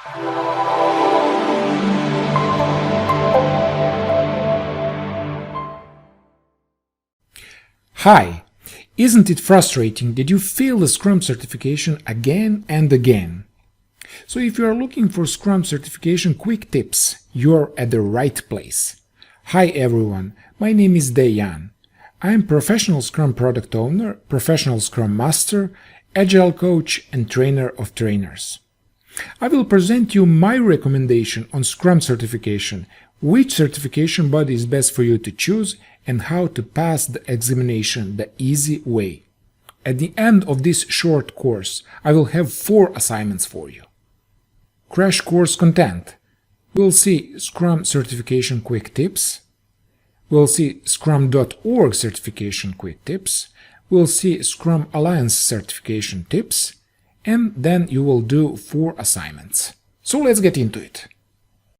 Hi! Isn't it frustrating that you fail the Scrum certification again and again? So if you are looking for Scrum certification quick tips, you're at the right place. Hi everyone, my name is Dejan. I am professional Scrum product owner, professional Scrum master, Agile coach and trainer of trainers. I will present you my recommendation on Scrum certification, which certification body is best for you to choose, and how to pass the examination the easy way. At the end of this short course, I will have 4 assignments for you. Crash course content. We'll see Scrum certification quick tips. We'll see Scrum.org certification quick tips. We'll see Scrum Alliance certification tips. And then you will do 4 assignments. So let's get into it.